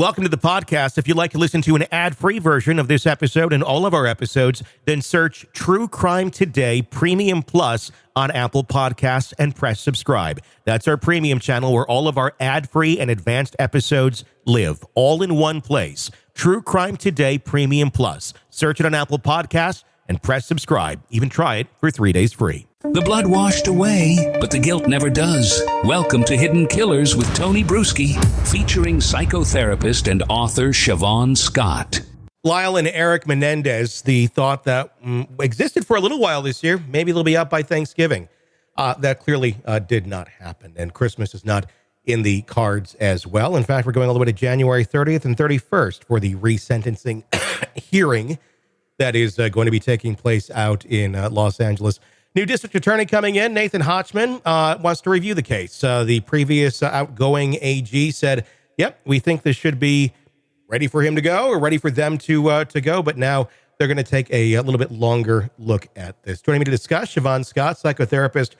Welcome to the podcast. If you'd like to listen to an ad-free version of this episode and all of our episodes, then search True Crime Today Premium Plus on Apple Podcasts and press subscribe. That's our premium channel where all of our ad-free and advanced episodes live, all in one place. True Crime Today Premium Plus. Search it on Apple Podcasts and press subscribe. Even try it for 3 days free. The blood washed away, but the guilt never does. Welcome to Hidden Killers with Tony Bruschi, featuring psychotherapist and author Shavaun Scott. Lyle and Eric Menendez, the thought that existed for a little while this year, maybe they'll be up by Thanksgiving. That clearly did not happen, and Christmas is not in the cards as well. In fact, we're going all the way to January 30th and 31st for the resentencing hearing that is going to be taking place out in Los Angeles. New district attorney coming in, Nathan Hotchman, wants to review the case. The previous outgoing AG said, yep, we think this should be ready for him to go or ready for them to go. But now they're going to take a little bit longer look at this. Joining me to discuss, Shavaun Scott, psychotherapist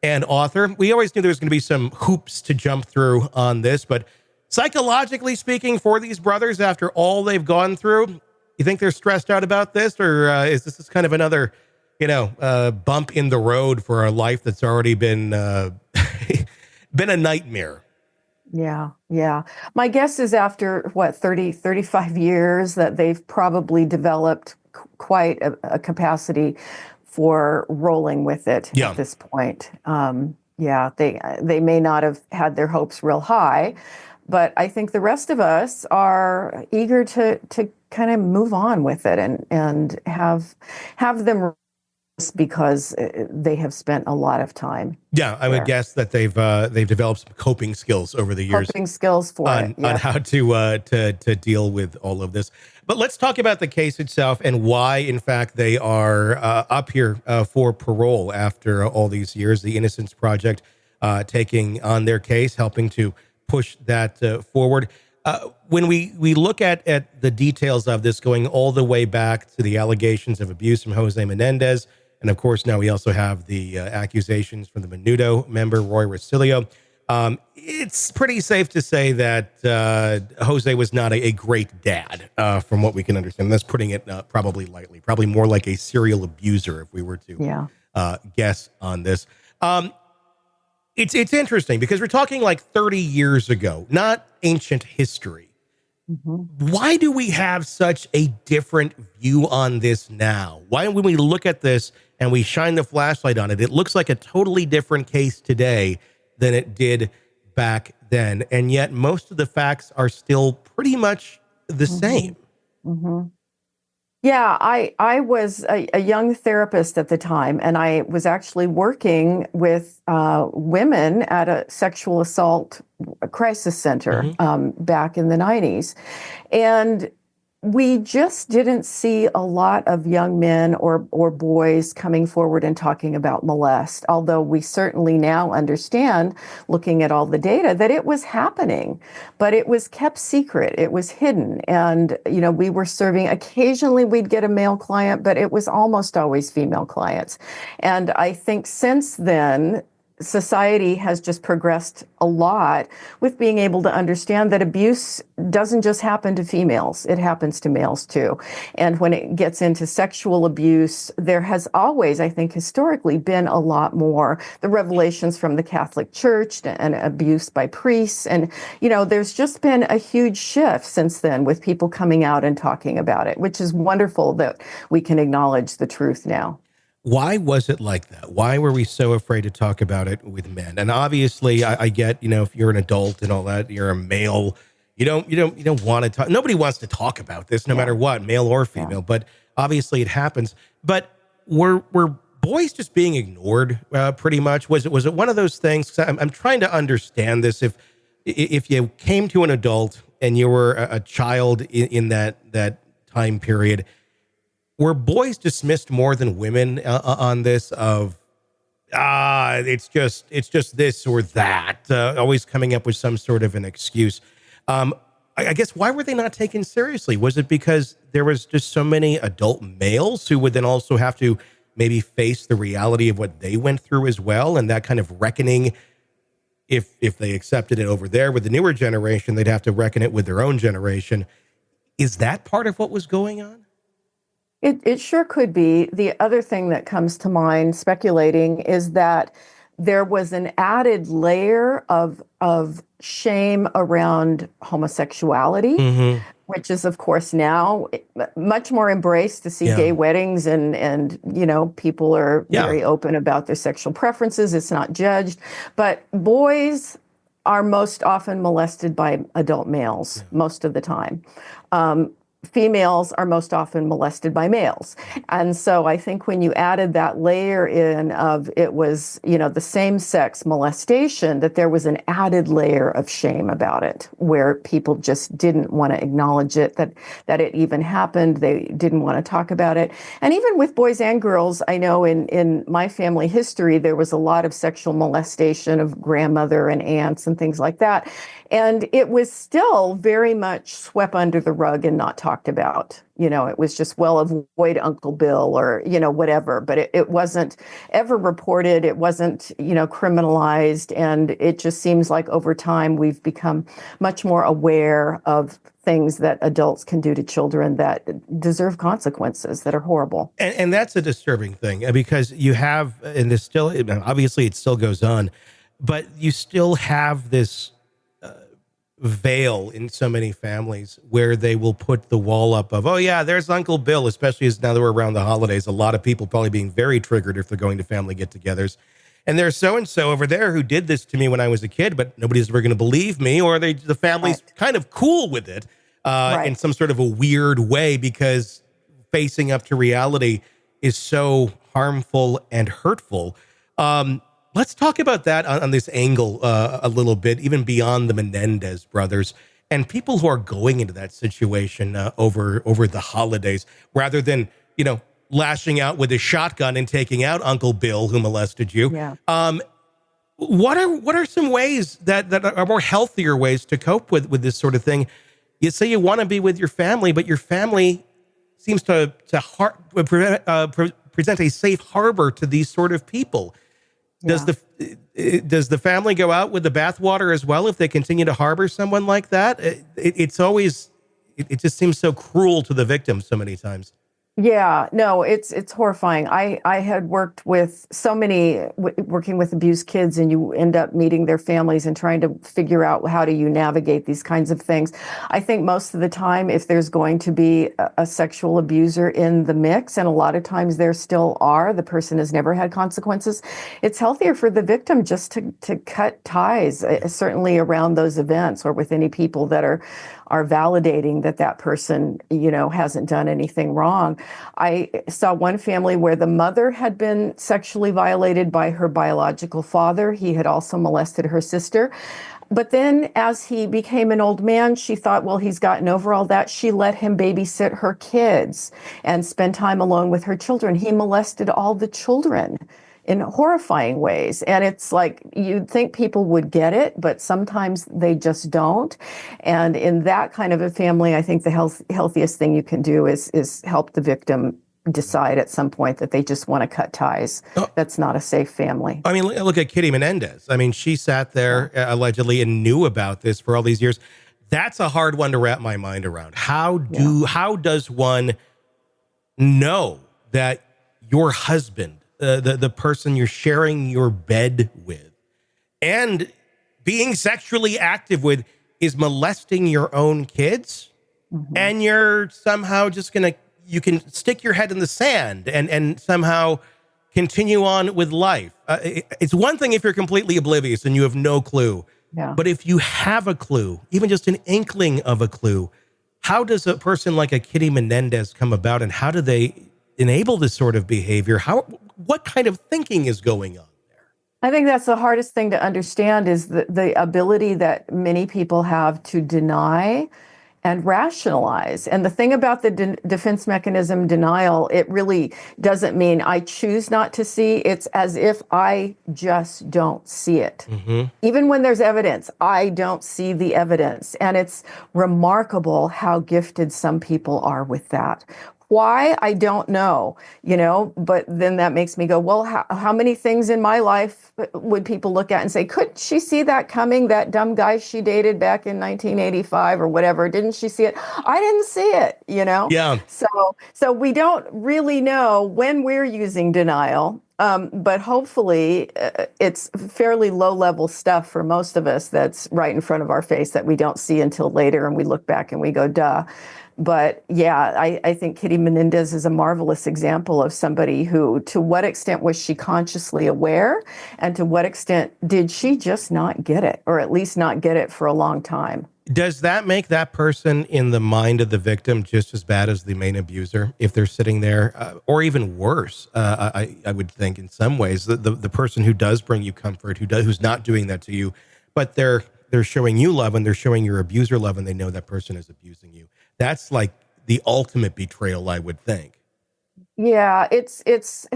and author. We always knew there was going to be some hoops to jump through on this, but psychologically speaking, for these brothers, after all they've gone through, you think they're stressed out about this, or is this kind of another bump in the road for a life that's already been been a nightmare? Yeah. My guess is after 35 years that they've probably developed quite a capacity for rolling with it at this point. They may not have had their hopes real high, but I think the rest of us are eager to kind of move on with it and have them, because they have spent a lot of time. Yeah, I would guess that they've developed some coping skills over the years. Coping skills on how to deal with all of this. But let's talk about the case itself and why, in fact, they are up here for parole after all these years. The Innocence Project taking on their case, helping to push that forward. When we look at the details of this, going all the way back to the allegations of abuse from Jose Menendez, and of course, now we also have the accusations from the Menudo member, Roy Rosillo. It's pretty safe to say that Jose was not a great dad, from what we can understand. That's putting it probably lightly, probably more like a serial abuser if we were to guess on this. It's interesting because we're talking like 30 years ago, not ancient history. Mm-hmm. Why do we have such a different view on this now? Why, when we look at this and we shine the flashlight on it, it looks like a totally different case today than it did back then. And yet most of the facts are still pretty much the same. Mm-hmm. Yeah, I was a young therapist at the time, and I was actually working with women at a sexual assault crisis center back in the 90s. And we just didn't see a lot of young men or boys coming forward and talking about molest, although we certainly now understand, looking at all the data, that it was happening, but it was kept secret. It was hidden. And, we were serving, occasionally we'd get a male client, but it was almost always female clients. And I think since then, society has just progressed a lot with being able to understand that abuse doesn't just happen to females, it happens to males too. And when it gets into sexual abuse, there has always, I think, historically been a lot more. The revelations from the Catholic Church and abuse by priests. And, there's just been a huge shift since then with people coming out and talking about it, which is wonderful that we can acknowledge the truth now. Why was it like that? Why were we so afraid to talk about it with men? And obviously, I get, if you're an adult and all that, you're a male, you don't want to talk. Nobody wants to talk about this, no matter what, male or female. But obviously, it happens. But were boys just being ignored? Pretty much. Was it one of those things? 'Cause I'm trying to understand this. If you came to an adult and you were a child in that time period, were boys dismissed more than women on this? It's just this or that, always coming up with some sort of an excuse. I guess, why were they not taken seriously? Was it because there was just so many adult males who would then also have to maybe face the reality of what they went through as well, and that kind of reckoning if they accepted it over there with the newer generation, they'd have to reckon it with their own generation. Is that part of what was going on? It sure could be. The other thing that comes to mind, speculating, is that there was an added layer of shame around homosexuality, Mm-hmm. which is, of course, now much more embraced to see Yeah. gay weddings, and people are Yeah. very open about their sexual preferences. It's not judged, but boys are most often molested by adult males most of the time. Females are most often molested by males. And so I think when you added that layer in of it was, the same sex molestation, that there was an added layer of shame about it, where people just didn't want to acknowledge it, that it even happened. They didn't want to talk about it. And even with boys and girls, I know in my family history, there was a lot of sexual molestation of grandmother and aunts and things like that. And it was still very much swept under the rug and not talked about. It was just, well, avoid Uncle Bill or, whatever. But it wasn't ever reported. It wasn't, criminalized. And it just seems like over time we've become much more aware of things that adults can do to children that deserve consequences that are horrible. And that's a disturbing thing because you have, and this still, obviously it still goes on, but you still have this veil in so many families where they will put the wall up of, oh yeah, there's Uncle Bill, especially as now that we're around the holidays, a lot of people probably being very triggered if they're going to family get-togethers. And there's so-and-so over there who did this to me when I was a kid, but nobody's ever going to believe me, or the family's kind of cool with it in some sort of a weird way because facing up to reality is so harmful and hurtful. Let's talk about that on this angle a little bit, even beyond the Menendez brothers and people who are going into that situation over the holidays, rather than, lashing out with a shotgun and taking out Uncle Bill who molested you. Yeah. What are some ways that are more healthier ways to cope with this sort of thing? You say you want to be with your family, but your family seems to present a safe harbor to these sort of people. Does the family go out with the bathwater as well if they continue to harbor someone like that? It just seems so cruel to the victim so many times. Yeah, no, it's horrifying. I had worked with so many, working with abused kids, and you end up meeting their families and trying to figure out how do you navigate these kinds of things. I think most of the time, if there's going to be a sexual abuser in the mix, and a lot of times there still are, the person has never had consequences, it's healthier for the victim just to cut ties, certainly around those events or with any people that are validating that person, hasn't done anything wrong. I saw one family where the mother had been sexually violated by her biological father. He had also molested her sister. But then as he became an old man, she thought, well, he's gotten over all that. She let him babysit her kids and spend time alone with her children. He molested all the children in horrifying ways. And it's like, you'd think people would get it, but sometimes they just don't. And in that kind of a family, I think the healthiest thing you can do is help the victim decide at some point that they just want to cut ties. That's not a safe family. I mean, look at Kitty Menendez. I mean, she sat there allegedly and knew about this for all these years. That's a hard one to wrap my mind around. How does one know that your husband, the person you're sharing your bed with and being sexually active with, is molesting your own kids? Mm-hmm. And you're somehow just you can stick your head in the sand and somehow continue on with life. It's one thing if you're completely oblivious and you have no clue. Yeah. But if you have a clue, even just an inkling of a clue, how does a person like a Kitty Menendez come about, and how do they enable this sort of behavior? What kind of thinking is going on there? I think that's the hardest thing to understand, is the ability that many people have to deny and rationalize. And the thing about the defense mechanism denial, it really doesn't mean I choose not to see. It's as if I just don't see it. Mm-hmm. Even when there's evidence, I don't see the evidence. And it's remarkable how gifted some people are with that. Why? I don't know, but then that makes me go, well, how many things in my life would people look at and say, couldn't she see that coming? That dumb guy she dated back in 1985 or whatever. Didn't she see it? I didn't see it, Yeah. So we don't really know when we're using denial. But hopefully it's fairly low level stuff for most of us that's right in front of our face that we don't see until later. And we look back and we go, duh. But yeah, I think Kitty Menendez is a marvelous example of somebody who, to what extent was she consciously aware, and to what extent did she just not get it, or at least not get it for a long time? Does that make that person in the mind of the victim just as bad as the main abuser if they're sitting there, or even worse? I would think in some ways the person who does bring you comfort, who's not doing that to you, but they're showing you love and they're showing your abuser love, and they know that person is abusing you. That's like the ultimate betrayal, I would think. Yeah, it's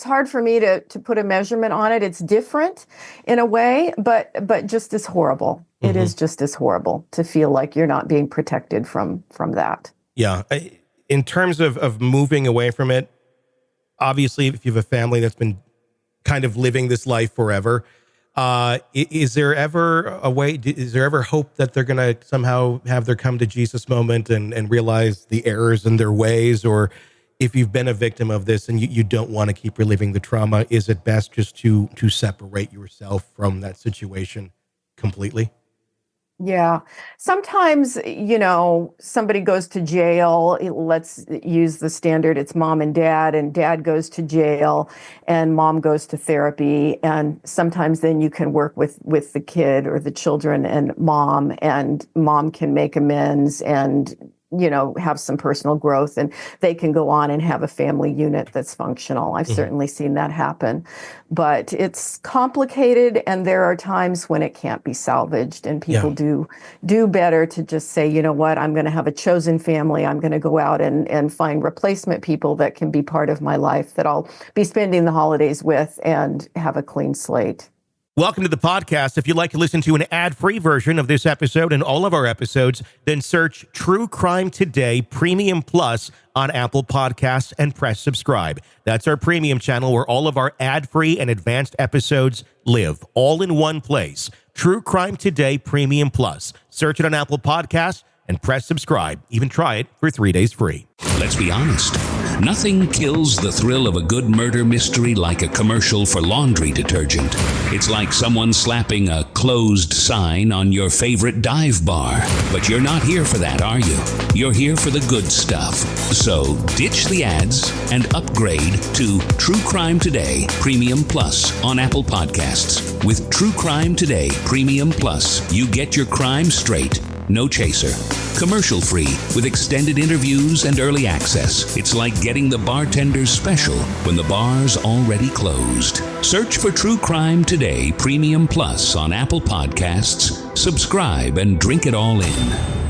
hard for me to put a measurement on it. It's different in a way, but just as horrible. It is just as horrible to feel like you're not being protected from that. Yeah. In terms of moving away from it, obviously, if you have a family that's been kind of living this life forever, is there ever a way, is there ever hope that they're going to somehow have their come to Jesus moment and realize the errors in their ways? Or if you've been a victim of this and you don't want to keep reliving the trauma, is it best just to separate yourself from that situation completely? Yeah. Sometimes, somebody goes to jail. Let's use the standard. It's mom and dad goes to jail and mom goes to therapy. And sometimes then you can work with the kid or the children and mom can make amends and, have some personal growth, and they can go on and have a family unit that's functional. I've certainly seen that happen, but it's complicated, and there are times when it can't be salvaged, and people do better to just say, you know what, I'm going to have a chosen family. I'm going to go out and find replacement people that can be part of my life that I'll be spending the holidays with and have a clean slate. Welcome to the podcast. If you'd like to listen to an ad-free version of this episode and all of our episodes, then search True Crime Today Premium Plus on Apple Podcasts and press subscribe. That's our premium channel where all of our ad-free and advanced episodes live, all in one place. True Crime Today Premium Plus. Search it on Apple Podcasts and press subscribe. Even try it for 3 days free. Let's be honest. Nothing kills the thrill of a good murder mystery like a commercial for laundry detergent. It's like someone slapping a closed sign on your favorite dive bar. But you're not here for that, are you? You're here for the good stuff. So ditch the ads and upgrade to True Crime Today Premium Plus on Apple Podcasts. With True Crime Today Premium Plus, you get your crime straight. No chaser. Commercial free with extended interviews and early access. It's like getting the bartender's special when the bar's already closed. Search for True Crime Today Premium Plus on Apple Podcasts. Subscribe and drink it all in.